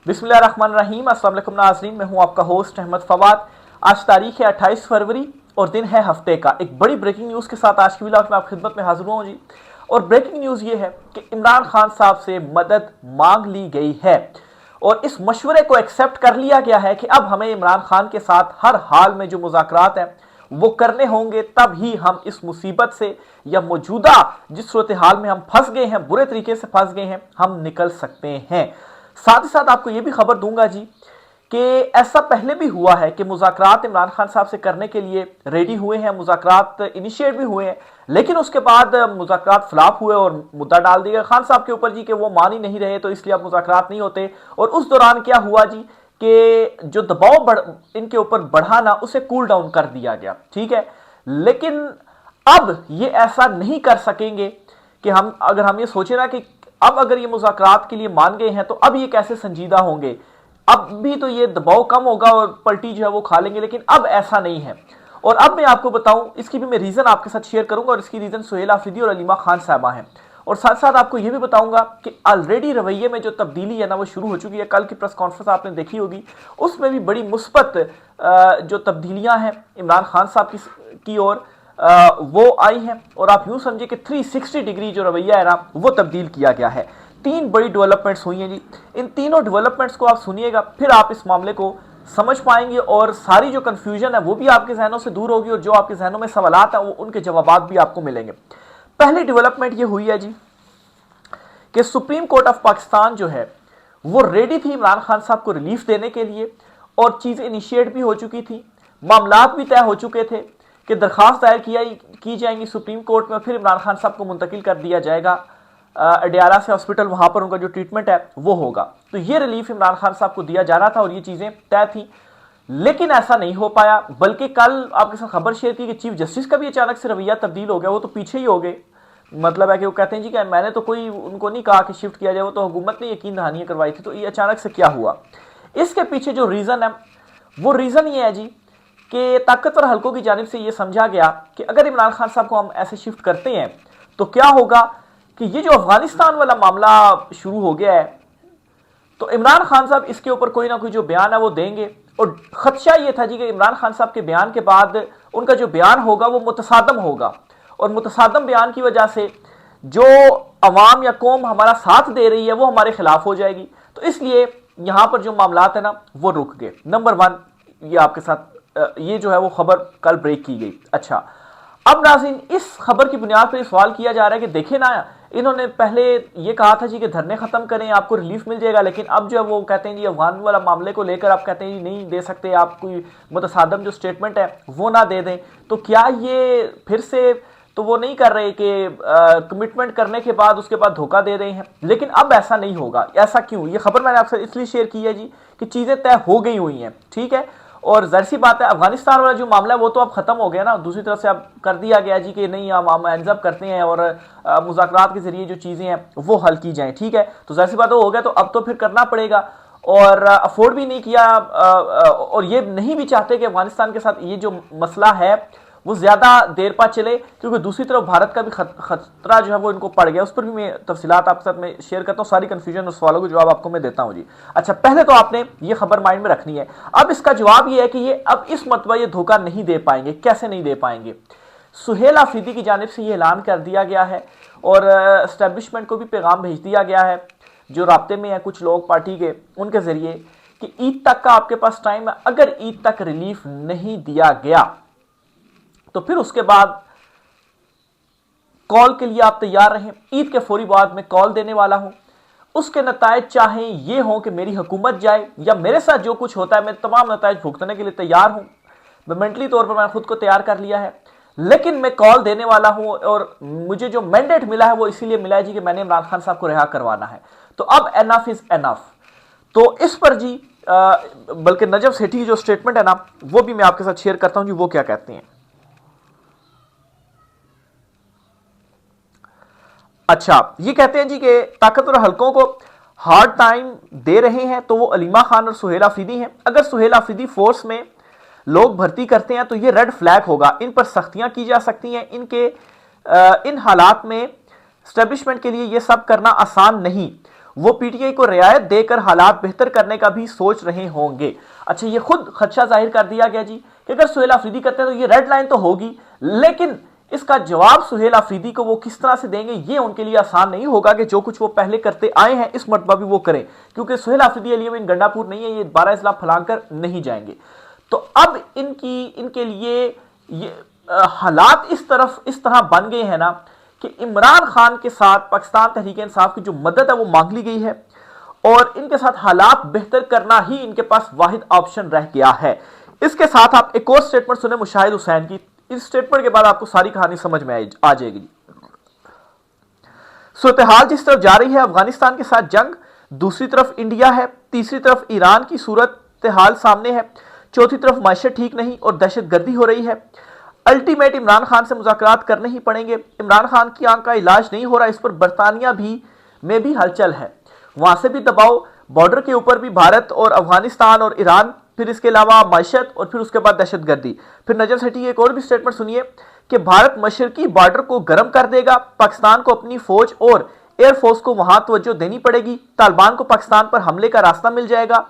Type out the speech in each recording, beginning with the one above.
बिस्मिल्लाहिर्रहमानिर्रहीम। अस्सलाम वालेकुम नाज़रीन, मैं हूं आपका होस्ट अहमद फवाद। आज तारीख है 28 फरवरी और दिन है हफ्ते का। एक बड़ी ब्रेकिंग न्यूज़ के साथ आज की व्लॉग में आपकी खिदमत में हाजिर हुआ हूं जी। और ब्रेकिंग न्यूज़ ये है कि इमरान खान साहब से मदद मांग ली गई है और इस मशवरे को एक्सेप्ट कर लिया गया है कि अब हमें इमरान खान के साथ हर हाल में जो मुज़ाकरात हैं वो करने होंगे, तब ही हम इस मुसीबत से या मौजूदा जिस सूरत हाल में हम फंस गए हैं, बुरे तरीके से फंस गए हैं, हम निकल सकते हैं। साथ ही साथ आपको यह भी खबर दूंगा जी कि ऐसा पहले भी हुआ है कि मुज़ाकरात इमरान खान साहब से करने के लिए रेडी हुए हैं, मुज़ाकरात इनिशिएट भी हुए हैं, लेकिन उसके बाद मुज़ाकरात फ्लॉप हुए और मुद्दा डाल दिया खान साहब के ऊपर जी कि वो मान ही नहीं रहे, तो इसलिए अब मुज़ाकरात नहीं होते। और उस दौरान क्या हुआ जी कि जो दबाव इनके ऊपर बढ़ा ना, उसे कूल डाउन कर दिया गया, ठीक है। लेकिन अब ये ऐसा नहीं कर सकेंगे कि अगर हम ये सोचे ना कि अब अगर ये मुज़ाकरात के लिए मान गए हैं तो अब ये कैसे संजीदा होंगे, अब भी तो ये दबाव कम होगा और पलटी जो है वो खा लेंगे, लेकिन अब ऐसा नहीं है। और अब मैं आपको बताऊं, इसकी भी मैं रीजन आपके साथ शेयर करूंगा और इसकी रीजन सुहेल आफरीदी और अलीमा खान साहबा हैं। और साथ साथ आपको यह भी बताऊंगा कि ऑलरेडी रवैये में जो तब्दीली है ना वो शुरू हो चुकी है। कल की प्रेस कॉन्फ्रेंस आपने देखी होगी, उसमें भी बड़ी मुस्बत जो तब्दीलियां हैं इमरान खान साहब की ओर वो आई हैं। और आप यूं समझिए कि 360 डिग्री जो रवैया है ना वो तब्दील किया गया है। तीन बड़ी डेवलपमेंट्स हुई हैं जी। इन तीनों डेवलपमेंट्स को आप सुनिएगा, फिर आप इस मामले को समझ पाएंगे और सारी जो कंफ्यूजन है वो भी आपके जहनों से दूर होगी और जो आपके जहनों में सवालात हैं वो उनके जवाब भी आपको मिलेंगे। पहली डेवलपमेंट ये हुई है जी कि सुप्रीम कोर्ट ऑफ पाकिस्तान जो है वो रेडी थी इमरान खान साहब को रिलीफ देने के लिए और चीज़ें इनिशिएट भी हो चुकी थी, मामलात भी तय हो चुके थे कि दरखास्त दायर की जाएंगी सुप्रीम कोर्ट में, फिर इमरान खान साहब को मुंतकिल कर दिया जाएगा अडियाला से हॉस्पिटल, वहां पर उनका जो ट्रीटमेंट है वो होगा। तो ये रिलीफ इमरान खान साहब को दिया जा रहा था और ये चीज़ें तय थी, लेकिन ऐसा नहीं हो पाया। बल्कि कल आपके साथ खबर शेयर की कि चीफ जस्टिस का भी अचानक से रवैया तब्दील हो गया। वो तो पीछे ही हो गए, मतलब है कि वो कहते हैं जी कि मैंने तो कोई उनको नहीं कहा कि शिफ्ट किया जाए, वो तो हुकूमत ने यकीन दहानियां करवाई थी। तो ये अचानक से क्या हुआ, इसके पीछे जो रीज़न है वो रीज़न ये है जी कि ताकतवर हलकों की जानिब से ये समझा गया कि अगर इमरान खान साहब को हम ऐसे शिफ्ट करते हैं तो क्या होगा कि ये जो अफगानिस्तान वाला मामला शुरू हो गया है, तो इमरान खान साहब इसके ऊपर कोई ना कोई जो बयान है वो देंगे। और खदशा ये था जी कि इमरान खान साहब के बयान के बाद उनका जो बयान होगा वो मुतसादम होगा और मुतसादम बयान की वजह से जो अवाम या कौम हमारा साथ दे रही है वो हमारे खिलाफ हो जाएगी। तो इसलिए यहां पर जो मामलात है ना वो रुक गए। नंबर वन, ये आपके साथ ये जो है वो खबर कल ब्रेक की गई। अच्छा, अब नाज़रीन इस खबर की बुनियाद पर सवाल किया जा रहा है कि देखें ना, इन्होंने पहले ये कहा था जी कि धरने खत्म करें आपको रिलीफ मिल जाएगा, लेकिन अब जो है वो कहते हैं जी अफगान वाला मामले को लेकर आप कहते हैं जी नहीं दे सकते, आप कोई मुतसादम जो स्टेटमेंट है वो ना दे दें। तो क्या ये फिर से तो वो नहीं कर रहे कि कमिटमेंट करने के बाद उसके बाद धोखा दे रहे हैं, लेकिन अब ऐसा नहीं होगा। ऐसा क्यों, ये खबर मैंने आपसे इसलिए शेयर की है जी कि चीज़ें तय हो गई हुई हैं, ठीक है। और जाहिर सी बात है अफगानिस्तान वाला जो मामला है वो तो अब खत्म हो गया ना, दूसरी तरफ से अब कर दिया गया जी कि नहीं हम एंजअप करते हैं और मुज़ाकरात के जरिए जो चीज़ें हैं वो हल की जाएं, ठीक है। तो जाहिर सी बात हो गया, तो अब तो फिर करना पड़ेगा और अफोर्ड भी नहीं किया और ये नहीं भी चाहते कि अफगानिस्तान के साथ ये जो मसला है वो ज्यादा देर पा चले, क्योंकि दूसरी तरफ भारत का भी खतरा जो है वो इनको पड़ गया। उस पर भी मैं तफसीलात आपके साथ में शेयर करता हूँ, सारी कंफ्यूजन और सवालों के जवाब आपको मैं देता हूँ जी। अच्छा, पहले तो आपने ये खबर माइंड में रखनी है। अब इसका जवाब ये है कि ये अब इस मरतबा ये धोखा नहीं दे पाएंगे। कैसे नहीं दे पाएंगे, सुहेल आफरीदी की जानिब से ये ऐलान कर दिया गया है और एस्टेब्लिशमेंट को भी पैगाम भेज दिया गया है जो राब्ते में है कुछ लोग पार्टी के, उनके जरिए कि ईद तक का आपके पास टाइम है। अगर ईद तक रिलीफ नहीं दिया गया तो फिर उसके बाद कॉल के लिए आप तैयार रहें। ईद के फौरी बाद मैं कॉल देने वाला हूं, उसके नतायज चाहे ये हों कि मेरी हुकूमत जाए या मेरे साथ जो कुछ होता है मैं तमाम नतायज भुगतने के लिए तैयार हूं। मैं मेंटली तौर पर मैंने खुद को तैयार कर लिया है, लेकिन मैं कॉल देने वाला हूं और मुझे जो मैंडेट मिला है वो इसीलिए मिला है जी कि मैंने इमरान खान साहब को रिहा करवाना है। तो अब एनफ इज एनफ। तो इस पर जी बल्कि नजफ सेठी की जो स्टेटमेंट है ना वो भी मैं आपके साथ शेयर करता हूं जी, वो क्या कहते हैं। अच्छा, ये कहते हैं जी कि ताकतवर हलकों को हार्ड टाइम दे रहे हैं तो वो अलीमा खान और सुहेल आफरीदी हैं। अगर सुहेल आफरीदी फोर्स में लोग भर्ती करते हैं तो ये रेड फ्लैग होगा, इन पर सख्तियां की जा सकती हैं। इन हालात में एस्टेब्लिशमेंट के लिए ये सब करना आसान नहीं। वो पीटीआई को रियायत देकर हालात बेहतर करने का भी सोच रहे होंगे। अच्छा, ये खुद खदशा जाहिर कर दिया गया जी कि अगर सुहेल अफरीदी करते हैं तो ये रेड लाइन तो होगी, लेकिन इसका जवाब सुहेल अफरीदी को वो किस तरह से देंगे ये उनके लिए आसान नहीं होगा कि जो कुछ वो पहले करते आए हैं इस मरतबा भी वो करें, क्योंकि सुहेल अफरीदी अलीमीन गंडापुर नहीं है, ये 12 अजला फलांकर नहीं जाएंगे। तो अब इनके लिए ये हालात इस तरह बन गए हैं ना कि इमरान खान के साथ पाकिस्तान तहरीक इंसाफ की जो मदद है वो मांग ली गई है और इनके साथ हालात बेहतर करना ही इनके पास वाहिद ऑप्शन रह गया है। इसके साथ आप एक और स्टेटमेंट सुने मुशाहिद हुसैन की। इस स्टेटमेंट के बाद आपको सारी कहानी समझ में आ जाएगी। सूरत-ए-हाल जिस तरफ जा रही है, अफगानिस्तान के साथ जंग, दूसरी तरफ इंडिया है, तीसरी तरफ ईरान की सूरत-ए-हाल सामने है, चौथी तरफ माशा ठीक नहीं और दहशतगर्दी हो रही है। अल्टीमेट इमरान खान से मुज़ाकरात करने ही पड़ेंगे। इमरान खान की आंख का इलाज नहीं हो रहा, इस पर बरतानिया में भी हलचल है, वहां से भी दबाव, बॉर्डर के ऊपर भी भारत और अफगानिस्तान और ईरान, फिर इसके अलावा माशत और फिर उसके बाद दहशतगर्दी। फिर नजर सेठी की एक और भी स्टेटमेंट सुनिए कि भारत मशरकी बॉर्डर को गर्म कर देगा, पाकिस्तान को अपनी फौज और एयरफोर्स को वहां तवज्जो देनी पड़ेगी, तालिबान को पाकिस्तान पर हमले का रास्ता मिल जाएगा,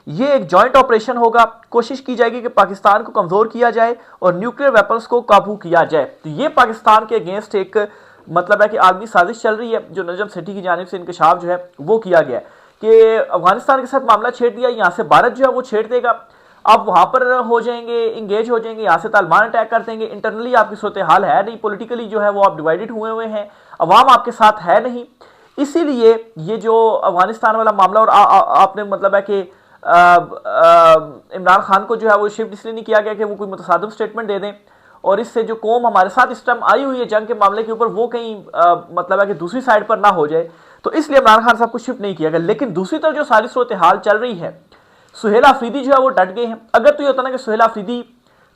ये एक जॉइंट ऑपरेशन होगा, कोशिश की जाएगी कि पाकिस्तान को कमजोर किया जाए और न्यूक्लियर वेपन्स को काबू किया जाए। तो ये पाकिस्तान के अगेंस्ट एक मतलब है कि आलमी साजिश चल रही है, जो नजम सेठी की जानिब से इंकशाफ जो है वो किया गया कि अफगानिस्तान के साथ मामला छेड़ दिया, यहाँ से भारत जो है वो छेड़ देगा, आप वहां पर हो जाएंगे, इंगेज हो जाएंगे, यहाँ से तालिबान अटैक कर देंगे। इंटरनली आपकी सूरत हाल है नहीं, पॉलिटिकली जो है वो आप डिवाइडेड हुए हैं, अवाम आपके साथ है नहीं, इसीलिए ये जो अफगानिस्तान वाला मामला और आपने मतलब है कि इमरान खान को जो है वो शिफ्ट इसलिए नहीं किया गया कि वो कोई मुतसादिम स्टेटमेंट दे दें और इससे जो कौम हमारे साथ इस टाइम आई हुई है जंग के मामले के ऊपर वो कहीं मतलब है कि दूसरी साइड पर ना हो जाए, तो इसलिए इमरान खान साहब को शिफ्ट नहीं किया गया। लेकिन दूसरी तरफ जो सारी सूरत हाल चल रही है, सुहेल अफरीदी जो है वो डट गए हैं। अगर तो ये होता ना कि सुहेल अफरीदी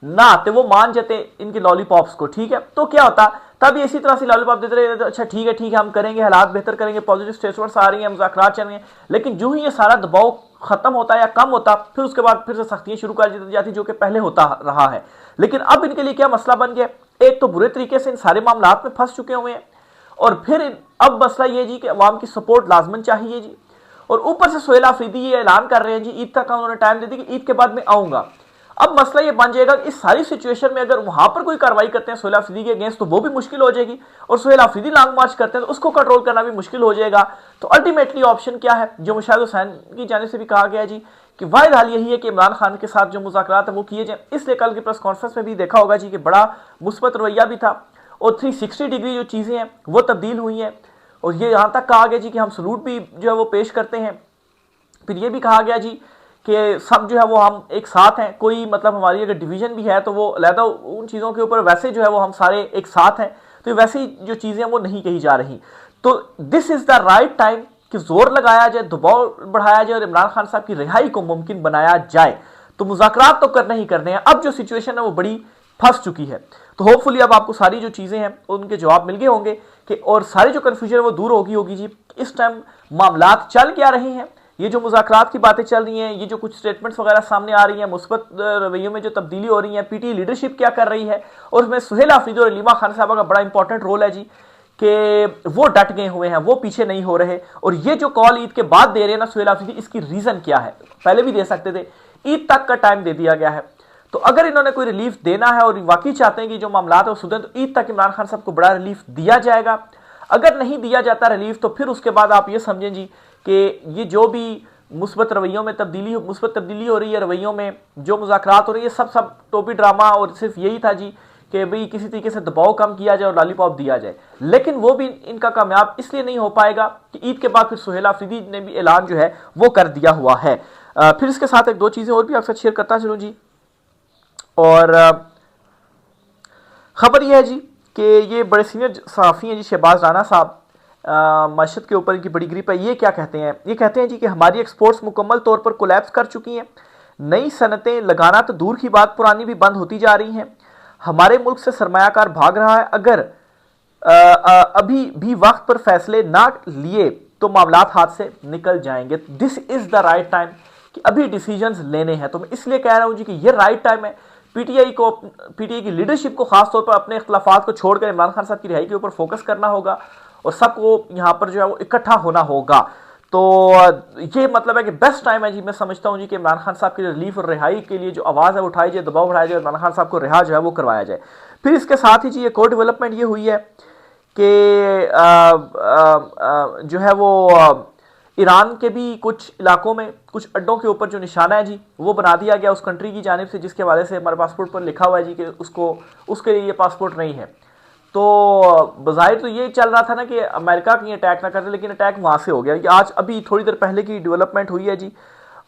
ना आते, वो मान जाते इनके लॉलीपॉप्स को, ठीक है, तो क्या होता, तब इसी तरह से लॉलीपॉप देते रहे, तो अच्छा ठीक है हम करेंगे, हालात बेहतर करेंगे, पॉजिटिव स्टेटमेंट्स आ रही हैं, मुज़ाकरात चल रही हैं। लेकिन जो ही ये सारा दबाव खत्म होता है या कम होता, फिर उसके बाद फिर से सख्तियां शुरू कर दी जाती, जो कि पहले होता रहा है। लेकिन अब इनके लिए क्या मसला बन गया, एक तो बुरे तरीके से इन सारे मामलात में फंस चुके हुए हैं और फिर अब मसला ये जी कि अवाम की सपोर्ट लाजमन चाहिए जी, और ऊपर से सुहेल अफरीदी ये ऐलान कर रहे हैं जी, ईद तक का उन्होंने टाइम दे दी कि ईद के बाद मैं आऊंगा। अब मसला ये बन जाएगा कि इस सारी सिचुएशन में अगर वहां पर कोई कार्रवाई करते हैं सुहेल अफरीदी के अगेंस्ट तो वो भी मुश्किल हो जाएगी, और सुहेल अफरीदी लॉन्ग मार्च करते हैं तो उसको कंट्रोल करना भी मुश्किल हो जाएगा। तो अल्टीमेटली ऑप्शन क्या है, जो मुशाहिद हुसैन की जानिब से भी कहा गया जी कि वाहिद हाल यही है कि इमरान खान के साथ जो मुज़ाकरात है वो किए जाए। इसलिए कल की प्रेस कॉन्फ्रेंस में भी देखा होगा जी कि बड़ा मुस्बत रवैया भी था और 360 डिग्री जो चीज़ें हैं वो तब्दील हुई हैं, और ये यहाँ तक कहा गया जी कि हम सलूट भी जो है वो पेश करते हैं। फिर ये भी कहा गया जी कि सब जो है वो हम एक साथ हैं, कोई मतलब हमारी अगर डिवीजन भी है तो वो अलहदा उन चीज़ों के ऊपर, वैसे जो है वो हम सारे एक साथ हैं, तो वैसी जो चीज़ें हैं वो नहीं कही जा रही। तो this is the right time कि जोर लगाया जाए, दबाव बढ़ाया जाए और इमरान खान साहब की रिहाई को मुमकिन बनाया जाए। तो मुज़ाकरात तो करने ही करने हैं, अब जो सिचुएशन है वो बड़ी फंस चुकी है। तो होपफुली अब आपको सारी जो चीज़ें हैं उनके जवाब मिल गए होंगे कि, और सारी जो कन्फ्यूजन है वो दूर होगी जी। इस टाइम मामलात चल क्या रहे हैं, ये जो मुज़ाकरात की बातें चल रही हैं, ये जो कुछ स्टेटमेंट्स वगैरह सामने आ रही हैं, मुस्बत रवैयों में जो तब्दीली हो रही है, पीटी लीडरशिप क्या कर रही है, और उसमें सुहेल अफरीदी और अलीमा खान साहब का बड़ा इंपॉर्टेंट रोल है जी कि वो डट गए हुए हैं, वो पीछे नहीं हो रहे। और ये जो कॉल ईद के बाद दे रहे हैं ना सुहेल अफरीदी, इसकी रीज़न क्या है, पहले भी दे सकते थे, ईद तक का टाइम दे दिया गया है। तो अगर इन्होंने कोई रिलीफ देना है और वाकई चाहते हैं कि जो मामलात है वो सुधरें, तो ईद तक इमरान खान साहब को बड़ा रिलीफ दिया जाएगा। अगर नहीं दिया जाता रिलीफ तो फिर उसके बाद आप ये समझें जी कि ये जो भी मुस्बत रवैयों में मुस्बत तब्दीली हो रही है, रवैयों में जो मुज़ाकरात हो रही है, सब टोपी ड्रामा, और सिर्फ यही था जी कि भाई किसी तरीके से दबाव कम किया जाए और लॉलीपॉप दिया जाए। लेकिन वो भी इनका कामयाब इसलिए नहीं हो पाएगा कि ईद के बाद फिर सुहेल अफरीदी ने भी ऐलान जो है वो कर दिया हुआ है। फिर इसके साथ एक दो चीज़ें और भी आपसे शेयर करता चलूँ जी, और ख़बर यह है जी कि ये बड़े सीनियर सहाफ़ी हैं जी, शहबाज राना साहब, मशहद के ऊपर इनकी बड़ी ग्रिप है। ये क्या कहते हैं, ये कहते हैं जी कि हमारी एक्सपोर्ट्स मुकम्मल तौर पर कोलैप्स कर चुकी हैं, नई सनतें लगाना तो दूर की बात, पुरानी भी बंद होती जा रही हैं, हमारे मुल्क से सरमायाकार भाग रहा है। अगर अभी भी वक्त पर फैसले ना लिए तो मामलात हाथ से निकल जाएंगे। This is the right time कि अभी डिसीजंस लेने हैं। तो मैं इसलिए कह रहा हूँ जी कि ये राइट टाइम है पीटीआई की लीडरशिप को खास तौर पर अपने इख्तलाफात को छोड़कर इमरान खान साहब की रिहाई के ऊपर फोकस करना होगा और सबको यहाँ पर जो है वो इकट्ठा होना होगा। तो ये मतलब है कि बेस्ट टाइम है जी, मैं समझता हूँ जी कि इमरान खान साहब की रिलीफ और रिहाई के लिए जो आवाज़ है उठाई जाए, दबाव बढ़ाया जाए, इमरान खान साहब को रिहा जो है वो करवाया जाए। फिर इसके साथ ही जी एक और डेवलपमेंट ये हुई है कि जो है वो ईरान के भी कुछ इलाकों में कुछ अड्डों के ऊपर जो निशाना है जी वो बना दिया गया उस कंट्री की जानिब से जिसके हवाले से हमारे पासपोर्ट पर लिखा हुआ है जी कि उसको उसके लिए ये पासपोर्ट नहीं है। तो बज़ाहिर तो ये चल रहा था ना कि अमेरिका कहीं अटैक ना करे, लेकिन अटैक वहाँ से हो गया। ये आज अभी थोड़ी देर पहले की डेवलपमेंट हुई है जी।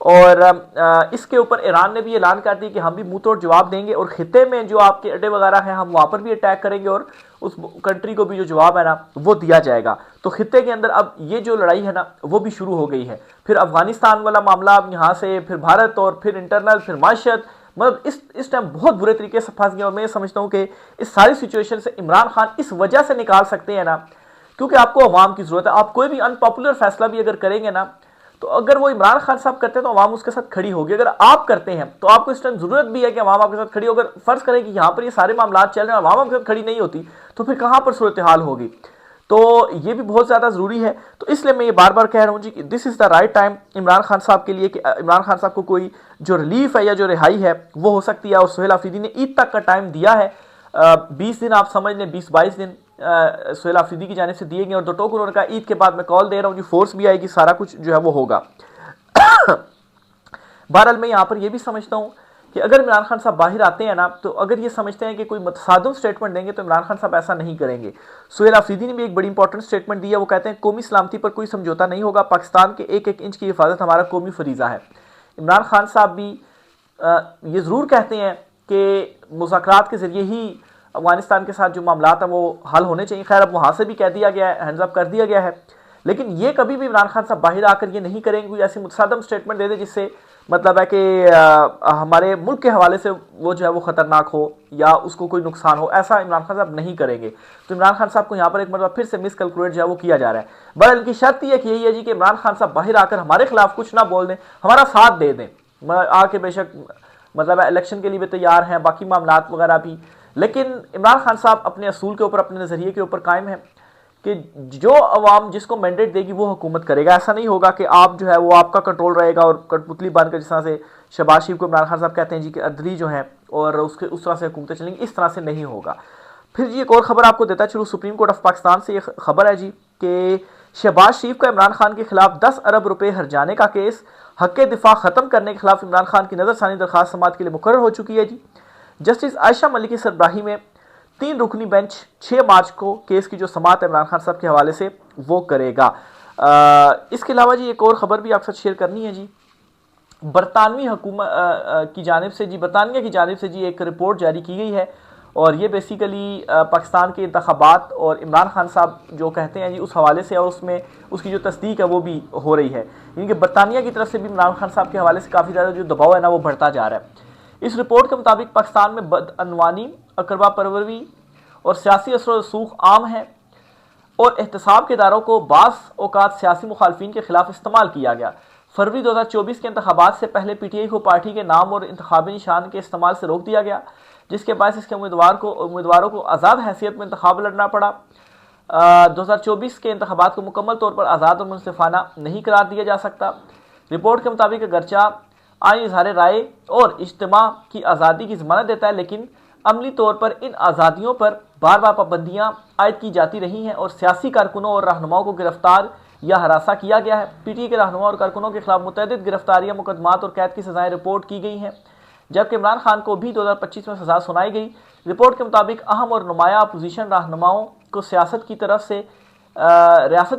और इसके ऊपर ईरान ने भी ऐलान कर दिया कि हम भी मुंह तोड़ जवाब देंगे और खिते में जो आपके अड्डे वगैरह हैं हम वहाँ पर भी अटैक करेंगे और उस कंट्री को भी जो जवाब है ना वो दिया जाएगा। तो खिते के अंदर अब ये जो लड़ाई है ना वो भी शुरू हो गई है। फिर अफगानिस्तान वाला मामला, अब यहाँ से फिर भारत और फिर इंटरनल, फिर माशत, मतलब इस टाइम बहुत बुरे तरीके से फंस गया। और मैं समझता हूँ कि इस सारी सिचुएशन से इमरान खान इस वजह से निकाल सकते हैं ना क्योंकि आपको अवाम की जरूरत है। आप कोई भी अनपॉपुलर फैसला भी अगर करेंगे ना तो अगर वो इमरान खान साहब करते हैं तो अवाम उसके साथ खड़ी होगी। अगर आप करते हैं तो आपको इस टाइम जरूरत भी है कि अवाम आपके साथ खड़ी हो। अगर फर्ज करें कि यहाँ पर ये सारे मामला चल रहे हैं, अवाम आपके साथ खड़ी नहीं होती तो फिर कहाँ पर सूरत हाल होगी। तो ये भी बहुत ज़्यादा ज़रूरी है। तो इसलिए मैं ये बार बार कह रहा हूँ जी कि this is the right time Imran Khan साहब के लिए कि इमरान खान साहब को कोई जो रिलीफ है या जो रिहाई है वो हो सकती है। और सुहेल आफरीदी ने ईद तक का टाइम दिया है, 20 दिन आप समझ लें, 20-22 दिन सुहेल आफरीदी की जानिब से दिए गए। और दो टोक उन्होंने कहा ईद के बाद मैं कॉल दे रहा हूँ जी, फोर्स भी आएगी, सारा कुछ जो है वो होगा। बहरहाल मैं यहाँ पर यह भी समझता हूँ कि अगर इमरान खान साहब बाहर आते हैं ना तो अगर ये समझते हैं कि कोई मतसादम स्टेटमेंट देंगे तो इमरान खान साहब ऐसा नहीं करेंगे। सुहेल आफरीदी ने भी एक बड़ी इंपॉर्टेंट स्टेटमेंट दी है। वो कहते हैं कौमी सलामती पर कोई समझौता नहीं होगा, पाकिस्तान के एक एक इंच की हिफाजत हमारा कौमी फरीजा है। इमरान खान साहब भी ये ज़रूर कहते हैं कि मुज़ाकरात के ज़रिए ही अफगानिस्तान के साथ जो मामला है वो हल होने चाहिए। खैर अब वहाँ से भी कह दिया गया है, हैंड्स अप कर दिया गया है, लेकिन ये कभी भी इमरान खान साहब बाहर आकर ये नहीं करेंगे कोई ऐसी मुतसादम स्टेटमेंट दे दे जिससे मतलब है कि हमारे मुल्क के हवाले से वो जो है वो खतरनाक हो या उसको कोई नुकसान हो। ऐसा इमरान खान साहब नहीं करेंगे। तो इमरान खान साहब को यहाँ पर एक मतलब फिर से मिसकैलकुलेट जो है वो किया जा रहा है। बहरहाल इनकी शर्त यह यही है जी कि इमरान खान साहब बाहर आकर हमारे खिलाफ कुछ ना बोल दें, हमारा साथ दे दें। आके बेशक मतलब इलेक्शन के लिए भी तैयार हैं, बाकी मामला वगैरह भी, लेकिन इमरान खान साहब अपने असूल के ऊपर, अपने नज़रिए के ऊपर कायम है कि जो अवाम जिसको मैंडेट देगी वो हुकूमत करेगा। ऐसा नहीं होगा कि आप जो है वो आपका कंट्रोल रहेगा और कठपुतली बनकर जिस तरह से शहबाज शरीफ को इमरान खान साहब कहते हैं जी कि अर्दली जो है और उसके उस तरह से हुकूमतें चलेंगी, इस तरह से नहीं होगा। फिर जी एक और खबर आपको देता चलूँ, सुप्रीम कोर्ट ऑफ पाकिस्तान से ये खबर है जी कि शहबाज शरीफ का इमरान खान के खिलाफ 10 अरब रुपए हर्जाने का केस हक दिफा खत्म करने के खिलाफ इमरान खान की नज़रसानी दरखास्त समाअत के लिए मुकर्रर हो चुकी है जी। जस्टिस आयशा मलिक की सरबराही में 3 रुकनी बेंच 6 मार्च को केस की जो समाअत इमरान खान साहब के हवाले से वो करेगा। इसके अलावा जी एक और ख़बर भी आपके साथ शेयर करनी है जी। बरतानवी हुकूमत की जानिब से जी, बरतानिया की जानिब से जी एक रिपोर्ट जारी की गई है और ये बेसिकली पाकिस्तान के इंतखाबात और इमरान खान साहब जो कहते हैं जी उस हवाले से, और उसमें उसकी जो तस्दीक है वो भी हो रही है। यानी कि बरतानिया की तरफ से भी इमरान खान साहब के हवाले से काफ़ी ज़्यादा जो दबाव है ना वो बढ़ता जा रहा है। इस रिपोर्ट के मुताबिक पाकिस्तान में बदअनवानी, अकरबा परवरी और सियासी असर रसूख आम है और एहतसाब के इदारों को बास औकात सियासी मुखालफिन के खिलाफ इस्तेमाल किया गया। फरवरी 2024 के इंतखाबात से पहले पीटीआई को पार्टी के नाम और इंतखाबी निशान के इस्तेमाल से रोक दिया गया, जिसके बायस इसके उम्मीदवारों को आज़ाद हैसियत में इंतखाब लड़ना पड़ा। 2024 के इंतखाबात को मुकम्मल तौर पर आज़ाद और मुनसिफाना नहीं करार दिया जा सकता। रिपोर्ट के मुताबिक अगरचा आईन इजहार राय और इज्तिमा की आज़ादी की ज़मानत देता है, लेकिन अमली तौर पर इन आज़ादियों पर बार बार पाबंदियाँ आयद की जाती रही हैं और सियासी कारकुनों और रहनुमाओं को गिरफ्तार या हरासा किया गया है। पीटीआई के रहनुमा और कारकुनों के खिलाफ मुतअद्दिद गिरफ्तारियाँ, मुकदमात और कैद की सजाएं रिपोर्ट की गई हैं, जबकि इमरान खान को भी 2025 में सजा सुनाई गई। रिपोर्ट के मुताबिक अहम और नुमाया अपोजिशन रहनुमाओं को रियासत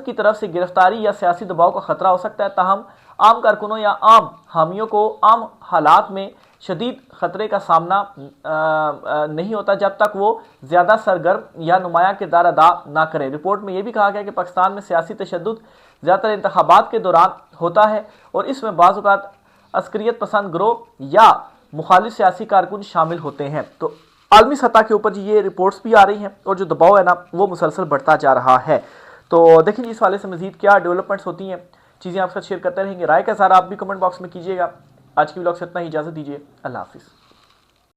की तरफ से गिरफ्तारी या सियासी दबाव का खतरा हो सकता है। ताहम आम कारकुनों या आम हामियों को आम हालात में शदीद ख़तरे का सामना नहीं होता जब तक वो ज़्यादा सरगर्म या नुमाया किरदार अदा ना करें। रिपोर्ट में यह भी कहा गया कि पाकिस्तान में सियासी तशद्दुद ज़्यादातर इंतखाबात के दौरान होता है और इसमें बाज़ औक़ात अस्करियत पसंद ग्रोह या मुखालिफ सियासी कारकुन शामिल होते हैं। तो आलमी सतह के ऊपर जी ये रिपोर्ट्स भी आ रही हैं और जो दबाव है ना वो मुसलसल बढ़ता जा रहा है। तो देखें जी इस वाले से मज़ीद क्या डेवलपमेंट्स होती हैं, चीज़ें आपके साथ शेयर करते रहेंगे। राय का इज़हार आप भी कमेंट बॉक्स में कीजिएगा। आज की व्लॉग से इतना ही, इजाज़त दीजिए, अल्लाह हाफिज़।